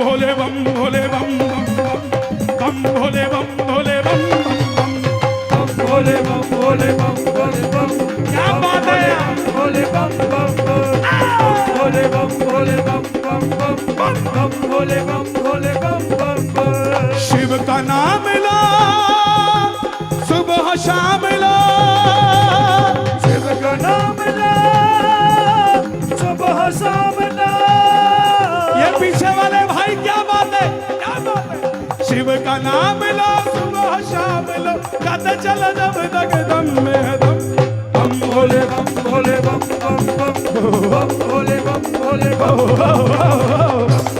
भोले बम भोले बम बम बम बम भोले बम भोले बम बम बम भोले बम भोले बम भोले बम। क्या बात है भोले बम बम बम भोले बम भोले बम बम बम बम बम भोले बम भोले बम बम बम। शिव का नाम लो सुबह शाम लो शिव का नाम लो सुबह शाम लो। ये पीछे वाले भाई क्या बात है क्या बात है शिव का नाम लो सुबह शाम लो गाते चलो जब तक दम में है दम बम भोले बम भोले बम बम बम बम भोले बम भोले बम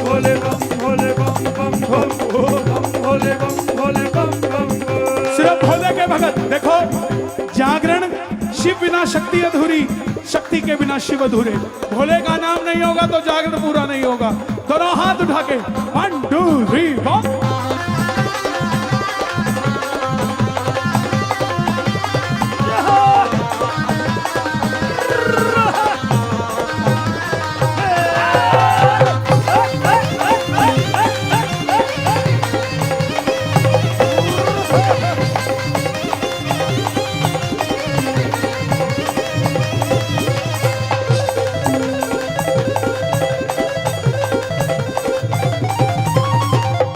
भोले बम भोले बम बम बम बम भोले बम भोले बम बम। सिर्फ भोले के भगत देखो जागरण शिव बिना शक्ति अधूरी शक्ति के बिना शिव अधूरे भोले का नाम नहीं होगा तो जागरण पूरा नहीं होगा दोनों हाथ उठा के 1 2 3 4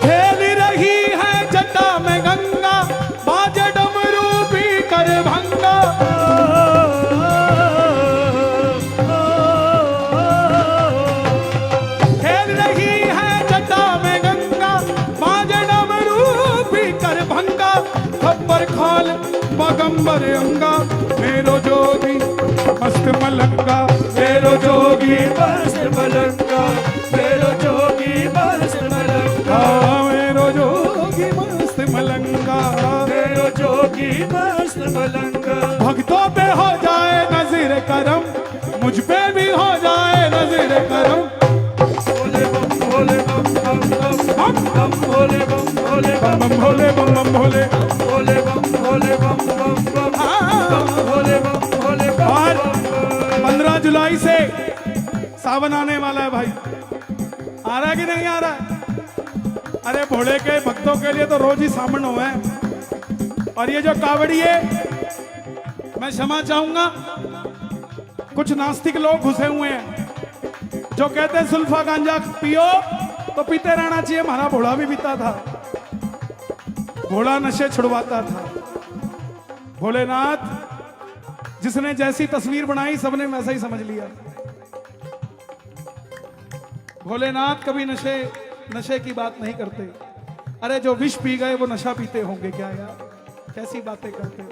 खेल रही है जटा में गंगा बाजे डमरू भी कर भंगा खेल रही है जटा में गंगा बाजे डमरू भी कर भंगा खबर खाल बगंबर अंगा मेरो जोगी मस्त मलंगा मेरो जोगी मस्त मलंगा मेरो जोगी मस्त मलंगा मेरो जोगी मस्त मलंगा मेरो जोगी मस्त मलंगा। भक्तों पे हो जाए नजर करम मुझ पे भी हो जाए नजर करम भोले बम भोले बम बम बम बम बम भोले बम भोले बम बम बम भोले बम बम भोले भोले बम भोले बम बम बम बम भोले बम भोले बम और बम। 15 जुलाई से सावन आने वाला है भाई आ रहा है कि नहीं आ रहा है अरे भोले के भक्तों के लिए तो रोज ही सावन हुआ है और ये जो कावड़िए मैं क्षमा चाहूंगा कुछ नास्तिक लोग घुसे हुए हैं जो कहते हैं सुल्फा गांजा पियो तो पीते रहना चाहिए हमारा भोला भी पीता था भोला नशे छुड़वाता था भोलेनाथ जिसने जैसी तस्वीर बनाई सबने वैसा ही समझ लिया भोलेनाथ कभी नशे की बात नहीं करते अरे जो विष पी गए वो नशा पीते होंगे क्या यार कैसी बातें करते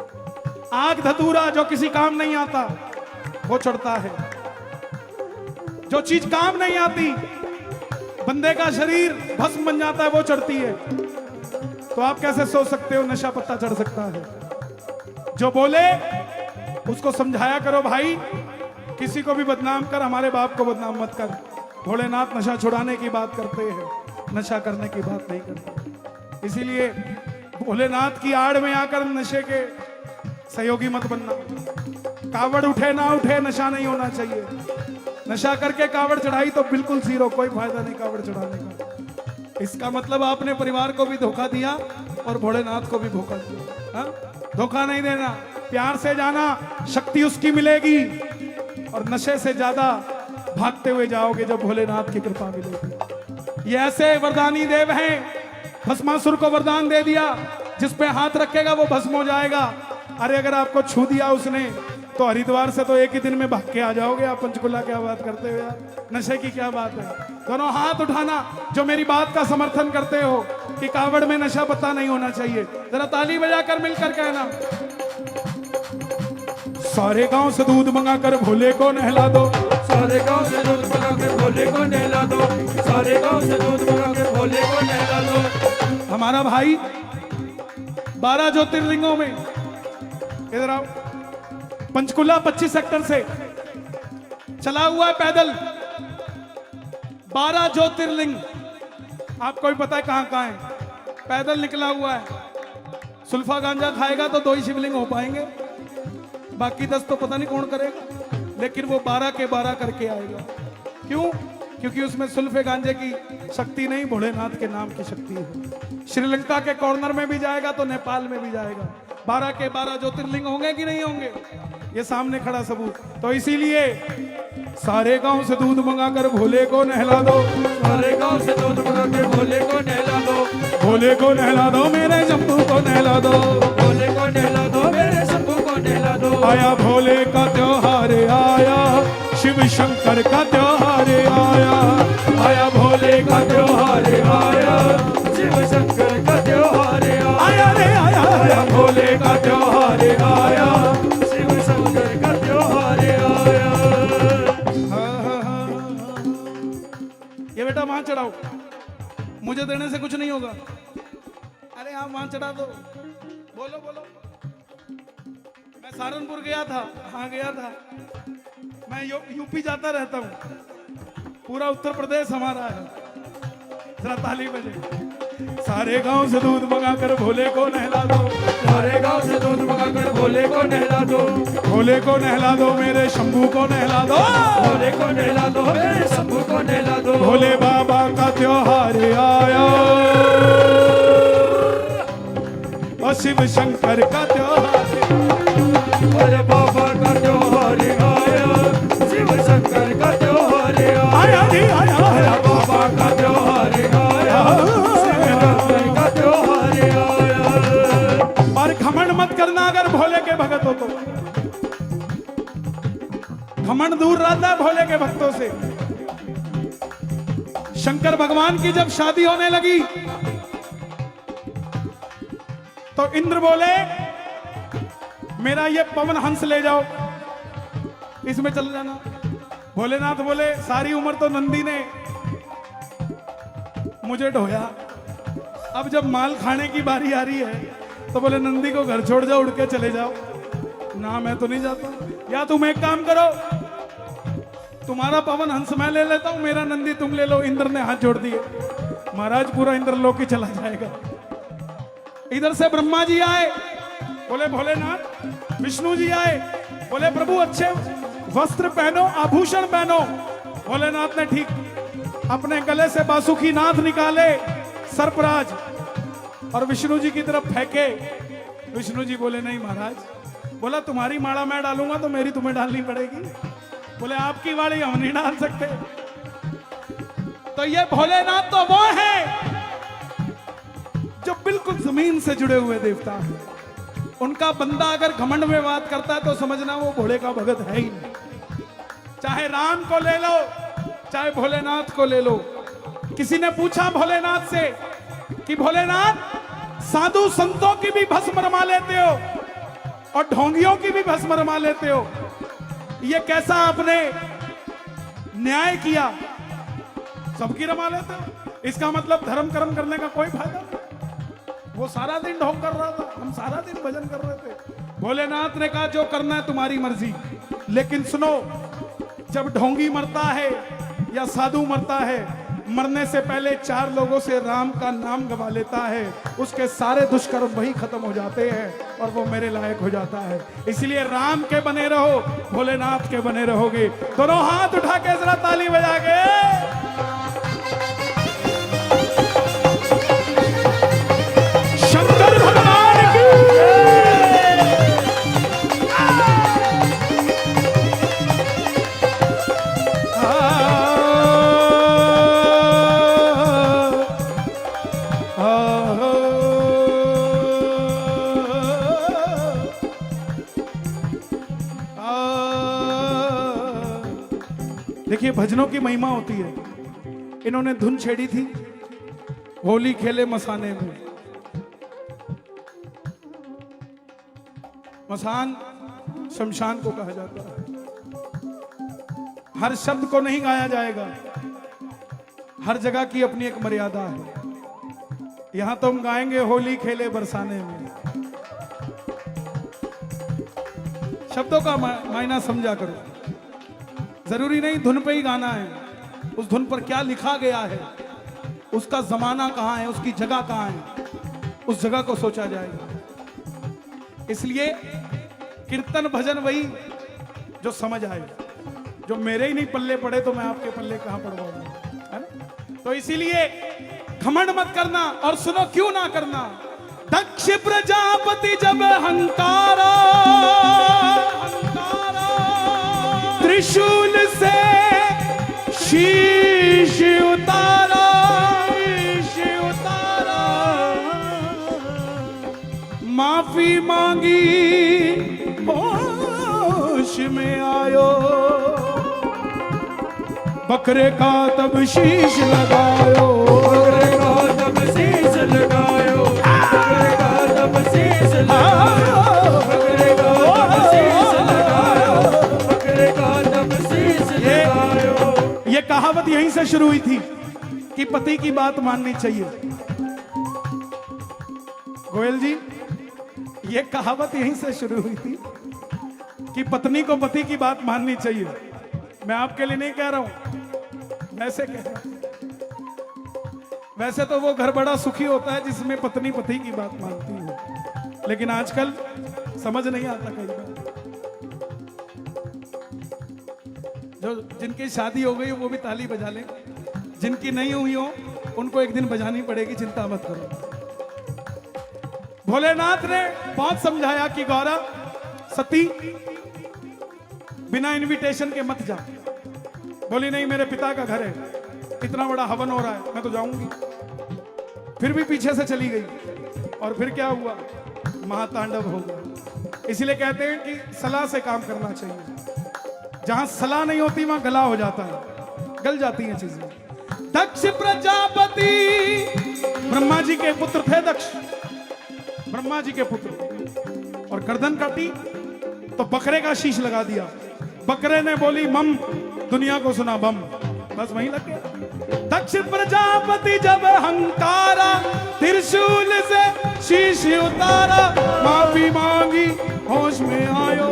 आग धतूरा जो किसी काम नहीं आता वो चढ़ता है जो चीज काम नहीं आती बंदे का शरीर भस्म बन जाता है वो चढ़ती है तो आप कैसे सोच सकते हो नशा पत्ता चढ़ सकता है जो बोले उसको समझाया करो भाई किसी को भी बदनाम कर हमारे बाप को बदनाम मत कर भोलेनाथ नशा छुड़ाने की बात करते हैं नशा करने की बात नहीं करते इसीलिए भोलेनाथ की आड़ में आकर नशे के सहयोगी मत बनना कावड़ उठे ना उठे नशा नहीं होना चाहिए नशा करके कावड़ चढ़ाई तो बिल्कुल जीरो कोई फायदा नहीं कावड़ चढ़ाने का इसका मतलब आपने परिवार को भी धोखा दिया और भोलेनाथ को भी धोखा दिया हाँ? धोखा नहीं देना प्यार से जाना शक्ति उसकी मिलेगी और नशे से ज्यादा भागते हुए जाओगे जब भोलेनाथ की कृपा मिलेगी ये ऐसे वरदानी देव हैं भस्मासुर को वरदान दे दिया जिस पे हाथ रखेगा वो भस्म हो जाएगा अरे अगर आपको छू दिया उसने तो हरिद्वार से तो एक ही दिन में भाग के आ जाओगे आप पंचकुला क्या बात करते हो यार नशे की क्या बात है दोनों हाथ उठाना जो मेरी बात का समर्थन करते हो कि कावड़ में नशा पता नहीं होना चाहिए जरा ताली बजाकर मिलकर कहना सारे गांव से दूध मंगाकर भोले को नहला दो सारे गांव से दूध मंगा के भोले को नहला दो सारे गांव से दूध मंगा के भोले को नहला दो। हमारा भाई 12 ज्योतिर्लिंगों में इधर आओ पंचकुला 25 सेक्टर से चला हुआ है पैदल 12 ज्योतिर्लिंग आपको भी पता है कहां कहां है पैदल निकला हुआ है सुल्फा गांजा खाएगा तो 2 ही शिवलिंग हो पाएंगे बाकी 10 तो पता नहीं कौन करेगा लेकिन वो 12 के 12 करके आएगा क्यों क्योंकि उसमें सुल्फे गांजे की शक्ति नहीं, भोलेनाथ के नाम की शक्ति है। श्रीलंका के कॉर्नर में भी जाएगा तो नेपाल में भी जाएगा। 12 के 12 ज्योतिर्लिंग होंगे कि नहीं होंगे, ये सामने खड़ा सबूत। तो इसीलिए सारे गांव से दूध मंगाकर भोले को नहला दो, सारे गांव से दूध मंगा के भोले को नहला दो, भोले को नहला दो, मेरे शंभू को नहला दो, भोले को नहला दो, मेरे शंभू को नहला दो। आया भोले का त्योहार आया, शिव शंकर का त्योहार आया, आया भोले का त्योहार आया, शिव शंकर का त्योहार आया, आया रे आया, आया भोले का त्योहार आया, शिव शंकर का त्योहार आया। ये बेटा वहां चढ़ाओ, मुझे देने से कुछ नहीं होगा। अरे आप वहां चढ़ा दो, बोलो बोलो। मैं सहारनपुर गया था, हाँ गया था। मैं यूपी जाता रहता हूँ, पूरा उत्तर प्रदेश हमारा है। जरा ताली बजे। सारे गांव से दूध मंगाकर भोले को नहला दो, सारे गांव से दूध मंगाकर भोले को नहला दो, भोले को नहला दो, मेरे शंभू को नहला दो, भोले को नहला दो, मेरे शंभू को नहला दो। भोले बाबा का त्योहार आया और शिव शंकर का त्योहार, भोले बाबा का त्योहार आया, शिव शंकर का त्योहार आया जी आया, आया बाबा का त्योहार आया, शिव शंकर का त्योहार आया। और घमंड मत करना अगर भोले के भगत हो तो। घमंड दूर रहता है भोले के भक्तों से। शंकर भगवान की जब शादी होने लगी तो इंद्र बोले मेरा ये पवन हंस ले जाओ, इसमें चल जाना। भोलेनाथ बोले सारी उम्र तो नंदी ने मुझे ढोया, अब जब माल खाने की बारी आ रही है तो बोले नंदी को घर छोड़ जाओ, उड़ के चले जाओ। ना मैं तो नहीं जाता, या तुम एक काम करो, तुम्हारा पवन हंस मैं ले लेता हूं, मेरा नंदी तुम ले लो। इंद्र ने हाथ जोड़ दिए, महाराज पूरा इंद्रलोक ही चला जाएगा। इधर से ब्रह्मा जी आए, बोले भोलेनाथ। विष्णु जी आए, बोले प्रभु अच्छे वस्त्र पहनो, आभूषण पहनो। भोलेनाथ ने ठीक अपने गले से बासुकी नाथ निकाले, सर्पराज, और विष्णु जी की तरफ फेंके। विष्णु जी बोले नहीं महाराज। बोला तुम्हारी माला मैं डालूंगा तो मेरी तुम्हें डालनी पड़ेगी। बोले आपकी वाली हम नहीं डाल सकते। तो ये भोलेनाथ तो वो है जो बिल्कुल जमीन से जुड़े हुए देवता है। उनका बंदा अगर घमंड में बात करता है तो समझना वो भोले का भगत है ही नहीं। चाहे राम को ले लो, चाहे भोलेनाथ को ले लो। किसी ने पूछा भोलेनाथ से कि भोलेनाथ साधु संतों की भी भस्म रमा लेते हो और ढोंगियों की भी भस्म रमा लेते हो, ये कैसा आपने न्याय किया? सबकी रमा लेते हो, इसका मतलब धर्म कर्म करने का कोई फायदा नहीं। वो सारा दिन ढोंग कर रहा था, हम सारा दिन भजन कर रहे थे। भोलेनाथ ने कहा जो करना है तुम्हारी मर्जी, लेकिन सुनो, जब ढोंगी मरता है या साधु मरता है, मरने से पहले 4 लोगों से राम का नाम गवा लेता है, उसके सारे दुष्कर्म वही खत्म हो जाते हैं और वो मेरे लायक हो जाता है। इसलिए राम के बने रहो, भोलेनाथ के बने रहोगे। दोनों हाथ उठा के जरा ताली बजा के शंकर भगवान की। देखिए भजनों की महिमा होती है। इन्होंने धुन छेड़ी थी, होली खेले मसाने में। मसान शमशान को कहा जाता है। हर शब्द को नहीं गाया जाएगा, हर जगह की अपनी एक मर्यादा है। यहां तो हम गाएंगे होली खेले बरसाने में। शब्दों का मायना समझा करो। जरूरी नहीं धुन पे ही गाना है, उस धुन पर क्या लिखा गया है, उसका जमाना कहां है, उसकी जगह कहां है, उस जगह को सोचा जाएगा। इसलिए कीर्तन भजन वही जो समझ आए। जो मेरे ही नहीं पल्ले पड़े तो मैं आपके पल्ले कहां पड़वाऊंगा, है ना? तो इसीलिए घमंड मत करना। और सुनो क्यों ना करना, दक्ष प्रजापति जब हंकारा, त्रिशूल से शीश उतारा, माफी मांगी होश में आयो, बकरे का तब शीश लगायो, बकरे का तब शीश लगायो, बकरे का तब शीश लगायो, बकरे का तब शीश लगायो, बकरे का तब शीश लगायो। ये कहावत यहीं से शुरू हुई थी कि पति की बात माननी चाहिए। गोयल जी, ये कहावत यहीं से शुरू हुई थी कि पत्नी को पति की बात माननी चाहिए। मैं आपके लिए नहीं कह रहा हूं, वैसे कह रहा हूं। वैसे तो वो घर बड़ा सुखी होता है जिसमें पत्नी पति की बात मानती है, लेकिन आजकल समझ नहीं आता कई बार। जो जिनकी शादी हो गई वो भी ताली बजा लें, जिनकी नहीं हुई हो उनको एक दिन बजानी पड़ेगी, चिंता मत करो। भोलेनाथ ने बहुत समझाया कि गौरा सती बिना इनविटेशन के मत जा। बोली नहीं, मेरे पिता का घर है, इतना बड़ा हवन हो रहा है, मैं तो जाऊंगी। फिर भी पीछे से चली गई और फिर क्या हुआ, महातांडव हो गया। इसलिए कहते हैं कि सलाह से काम करना चाहिए। जहां सलाह नहीं होती वहां गला हो जाता है, गल जाती हैं चीजें। दक्ष प्रजापति ब्रह्मा जी के पुत्र थे, दक्ष ब्रह्मा जी के पुत्र, और गर्दन काटी तो बकरे का शीश लगा दिया। बकरे ने बोली मम, दुनिया को सुना बम, बस वहीं लग गया। दक्ष प्रजापति जब हंकारा, त्रिशूल से शीश उतारा, माफी मांगी होश में आयो,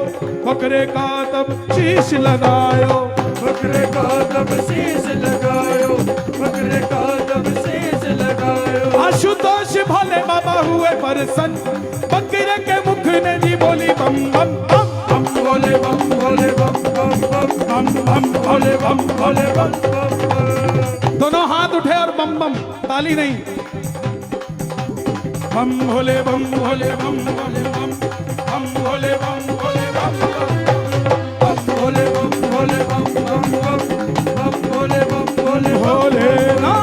बकरे का तब शीश लगायो, बकरे का तब शीश लगायो, बकरे का तब शीश लगायो। आशुतोष भोले बाबा हुए परसन, बकरे के मुख ने जी बोली बम बम बम बम भोले बम भोले बम बम बम बम बम भोले बम भोले बम बम। दोनों हाथ उठे और बम बम, ताली नहीं। बम भोले बम भोले बम भोले बम, बम भोले बम भोले बम बम भोले बम भोले बम बम बम, बम भोले बम भोले बम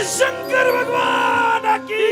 शंकर भगवान की